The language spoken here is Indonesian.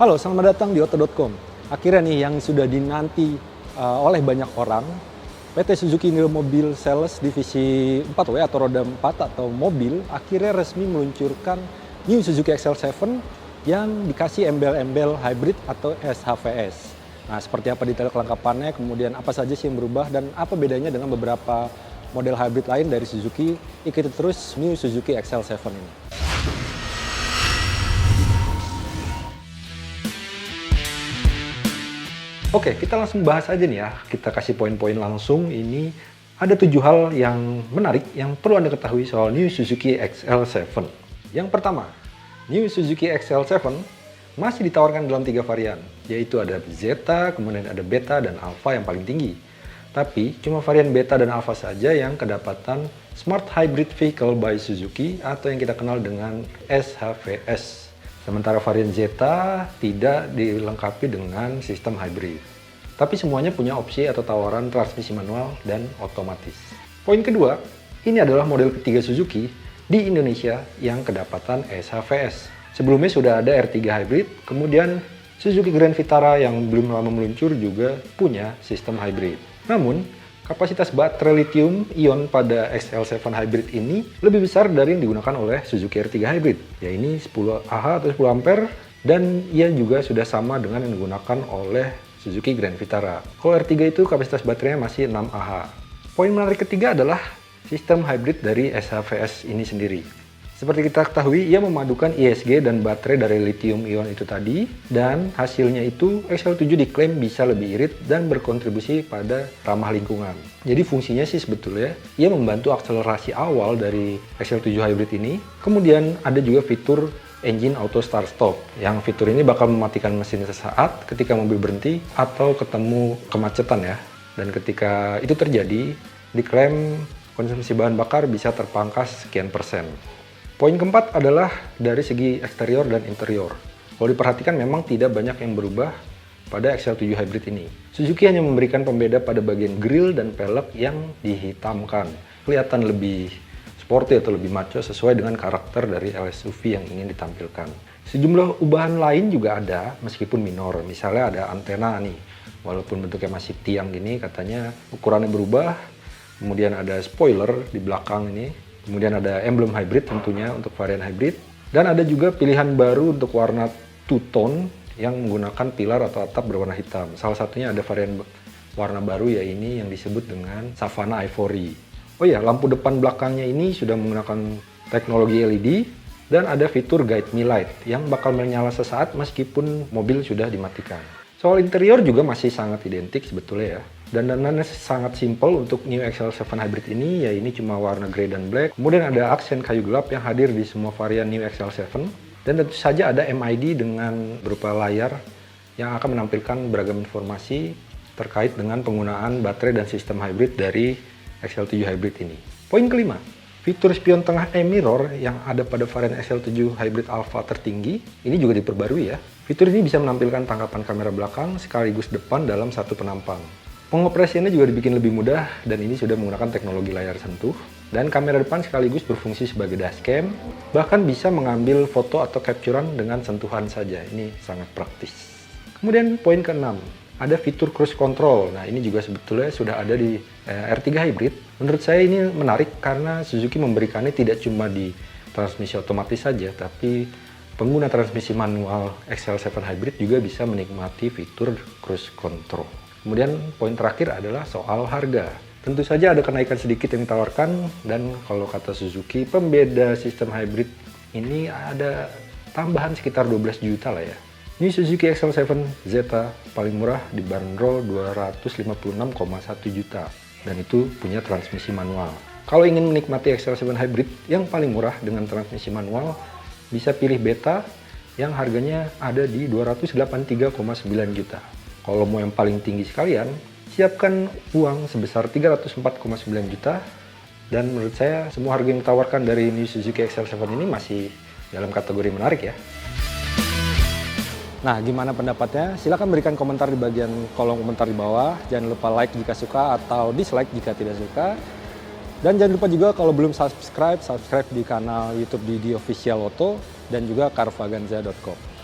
Halo, selamat datang di Oto.com. Akhirnya nih yang sudah dinanti oleh banyak orang, PT Suzuki New Mobil Sales Divisi 4W atau roda 4 atau mobil akhirnya resmi meluncurkan New Suzuki XL7 yang dikasih embel-embel hybrid atau SHVS. Nah, seperti apa detail kelengkapannya, kemudian apa saja sih yang berubah dan apa bedanya dengan beberapa model hybrid lain dari Suzuki, ikuti terus New Suzuki XL7 ini. Oke, kita langsung bahas aja nih ya. Kita kasih poin-poin langsung. Ini ada 7 hal yang menarik yang perlu Anda ketahui soal New Suzuki XL7. Yang pertama, New Suzuki XL7 masih ditawarkan dalam 3 varian, yaitu ada Zeta, kemudian ada Beta, dan Alpha yang paling tinggi. Tapi, cuma varian Beta dan Alpha saja yang kedapatan Smart Hybrid Vehicle by Suzuki atau yang kita kenal dengan SHVS. Sementara varian Zeta tidak dilengkapi dengan sistem hybrid. Tapi semuanya punya opsi atau tawaran transmisi manual dan otomatis. Poin kedua, ini adalah model ketiga Suzuki di Indonesia yang kedapatan SHVS. Sebelumnya sudah ada R3 Hybrid, kemudian Suzuki Grand Vitara yang belum lama meluncur juga punya sistem hybrid. Namun, kapasitas baterai lithium-ion pada XL7 Hybrid ini lebih besar dari yang digunakan oleh Suzuki R3 Hybrid, yaitu 10 Ah atau 10 Ampere, dan ia juga sudah sama dengan yang digunakan oleh Suzuki Grand Vitara. Kalau R3 itu kapasitas baterainya masih 6 Ah. Poin menarik ketiga adalah sistem hybrid dari SHVS ini sendiri. Seperti kita ketahui, ia memadukan ISG dan baterai dari lithium-ion itu tadi, dan hasilnya itu XL7 diklaim bisa lebih irit dan berkontribusi pada ramah lingkungan. Jadi fungsinya sih sebetulnya, ia membantu akselerasi awal dari XL7 Hybrid ini. Kemudian ada juga fitur Engine Auto Start Stop, yang fitur ini bakal mematikan mesin sesaat ketika mobil berhenti atau ketemu kemacetan ya. Dan ketika itu terjadi, diklaim konsumsi bahan bakar bisa terpangkas sekian persen. Poin keempat adalah dari segi eksterior dan interior. Kalau diperhatikan memang tidak banyak yang berubah pada XL7 Hybrid ini. Suzuki hanya memberikan pembeda pada bagian grill dan pelek yang dihitamkan. Kelihatan lebih sporty atau lebih macho sesuai dengan karakter dari LSUV yang ingin ditampilkan. Sejumlah ubahan lain juga ada meskipun minor. Misalnya ada antena nih, walaupun bentuknya masih tiang gini, katanya ukurannya berubah. Kemudian ada spoiler di belakang ini. Kemudian ada emblem hybrid tentunya untuk varian hybrid. Dan ada juga pilihan baru untuk warna two-tone yang menggunakan pilar atau atap berwarna hitam. Salah satunya ada varian warna baru ya ini yang disebut dengan Savannah Ivory. Oh ya, lampu depan belakangnya ini sudah menggunakan teknologi LED. Dan ada fitur Guide Me Light yang bakal menyala sesaat meskipun mobil sudah dimatikan. Soal interior juga masih sangat identik sebetulnya ya. Dan danannya sangat simple untuk New XL7 Hybrid ini, ya ini cuma warna grey dan black. Kemudian ada aksen kayu gelap yang hadir di semua varian New XL7. Dan tentu saja ada MID dengan berupa layar yang akan menampilkan beragam informasi terkait dengan penggunaan baterai dan sistem hybrid dari XL7 Hybrid ini. Poin kelima, fitur spion tengah e-mirror yang ada pada varian XL7 Hybrid Alpha tertinggi, ini juga diperbarui ya. Fitur ini bisa menampilkan tangkapan kamera belakang sekaligus depan dalam satu penampang. Pengoperasiannya juga dibikin lebih mudah dan ini sudah menggunakan teknologi layar sentuh. Dan kamera depan sekaligus berfungsi sebagai dashcam, bahkan bisa mengambil foto atau capturean dengan sentuhan saja. Ini sangat praktis. Kemudian poin ke-6, ada fitur cruise control. Nah ini juga sebetulnya sudah ada di R3 Hybrid. Menurut saya ini menarik karena Suzuki memberikannya tidak cuma di transmisi otomatis saja, tapi pengguna transmisi manual XL7 Hybrid juga bisa menikmati fitur cruise control. Kemudian poin terakhir adalah soal harga. Tentu saja ada kenaikan sedikit yang ditawarkan dan kalau kata Suzuki, pembeda sistem hybrid ini ada tambahan sekitar 12 juta lah ya. Ini Suzuki XL7 Zeta paling murah dibanderol 256,1 juta dan itu punya transmisi manual. Kalau ingin menikmati XL7 Hybrid yang paling murah dengan transmisi manual, bisa pilih Beta yang harganya ada di 283,9 juta. Kalau mau yang paling tinggi sekalian, siapkan uang sebesar 304,9 juta. Dan menurut saya, semua harga yang ditawarkan dari New Suzuki XL7 ini masih dalam kategori menarik ya. Nah, gimana pendapatnya? Silahkan berikan komentar di bagian kolom komentar di bawah. Jangan lupa like jika suka atau dislike jika tidak suka. Dan jangan lupa juga kalau belum subscribe di kanal YouTube Didi Official Auto dan juga carvaganza.com.